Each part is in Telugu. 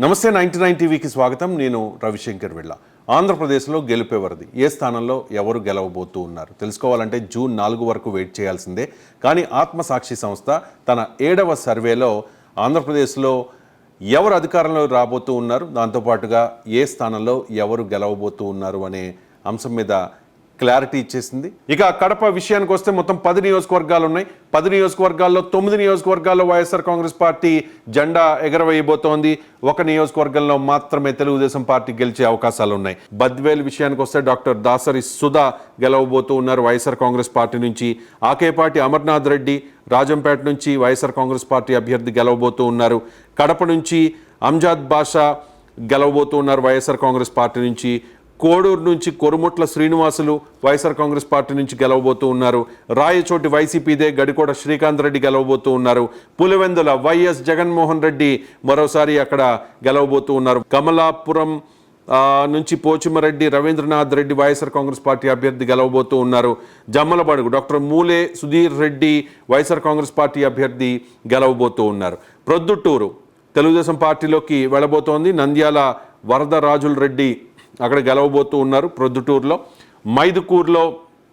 నమస్తే 99 టీవీకి స్వాగతం. నేను రవిశంకర్ వెళ్ళ. ఆంధ్రప్రదేశ్లో గెలుపెవరిది, ఏ స్థానంలో ఎవరు గెలవబోతూ ఉన్నారు తెలుసుకోవాలంటే జూన్ 4 వరకు వెయిట్ చేయాల్సిందే. కానీ ఆత్మసాక్షి సంస్థ తన 7వ సర్వేలో ఆంధ్రప్రదేశ్లో ఎవరు అధికారంలో రాబోతూ ఉన్నారు, దాంతోపాటుగా ఏ స్థానంలో ఎవరు గెలవబోతూ ఉన్నారు అనే అంశం మీద క్లారిటీ ఇచ్చేసింది. ఇక కడప విషయానికి వస్తే మొత్తం 10 నియోజకవర్గాలు ఉన్నాయి. 10 నియోజకవర్గాల్లో 9 నియోజకవర్గాల్లో వైఎస్ఆర్ కాంగ్రెస్ పార్టీ జెండా ఎగరవేయబోతోంది. ఒక నియోజకవర్గంలో మాత్రమే తెలుగుదేశం పార్టీ గెలిచే అవకాశాలు ఉన్నాయి. బద్వేల్ విషయానికి వస్తే డాక్టర్ దాసరి సుధా గెలవబోతూ ఉన్నారు వైఎస్ఆర్ కాంగ్రెస్ పార్టీ నుంచి. ఆకేపాటి అమర్నాథ్ రెడ్డి రాజంపేట నుంచి వైఎస్ఆర్ కాంగ్రెస్ పార్టీ అభ్యర్థి గెలవబోతూ ఉన్నారు. కడప నుంచి అంజాద్ బాషా గెలవబోతూ ఉన్నారు వైఎస్ఆర్ కాంగ్రెస్ పార్టీ నుంచి. కోడూరు నుంచి కొరుముట్ల శ్రీనివాసులు వైఎస్ఆర్ కాంగ్రెస్ పార్టీ నుంచి గెలవబోతూ ఉన్నారు. రాయచోటి వైసీపీదే గడికోట శ్రీకాంత్ రెడ్డి గెలవబోతూ ఉన్నారు. పులివెందుల వైఎస్ జగన్మోహన్ రెడ్డి మరోసారి అక్కడ గెలవబోతూ ఉన్నారు. కమలాపురం నుంచి పోచిమరెడ్డి రవీంద్రనాథ్ రెడ్డి వైఎస్ఆర్ కాంగ్రెస్ పార్టీ అభ్యర్థి గెలవబోతూ ఉన్నారు. జమ్మలబడుగు డాక్టర్ మూలే సుధీర్ రెడ్డి వైఎస్ఆర్ కాంగ్రెస్ పార్టీ అభ్యర్థి గెలవబోతూ ఉన్నారు. ప్రొద్దుటూరు తెలుగుదేశం పార్టీలోకి వెళ్ళబోతోంది. నంద్యాల వరదరాజుల రెడ్డి అక్కడ గెలవబోతూ ఉన్నారు ప్రొద్దుటూరులో. మైదుకూరులో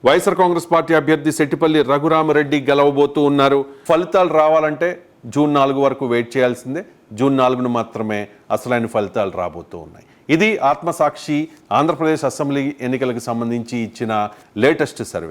వైఎస్ఆర్ కాంగ్రెస్ పార్టీ అభ్యర్థి సెట్టిపల్లి రఘురామరెడ్డి గెలవబోతూ ఉన్నారు. ఫలితాలు రావాలంటే జూన్ 4 వరకు వెయిట్ చేయాల్సిందే. జూన్ 4న మాత్రమే అసలైన ఫలితాలు రాబోతూ ఉన్నాయి. ఇది ఆత్మసాక్షి ఆంధ్రప్రదేశ్ అసెంబ్లీ ఎన్నికలకు సంబంధించి ఇచ్చిన లేటెస్ట్ సర్వే.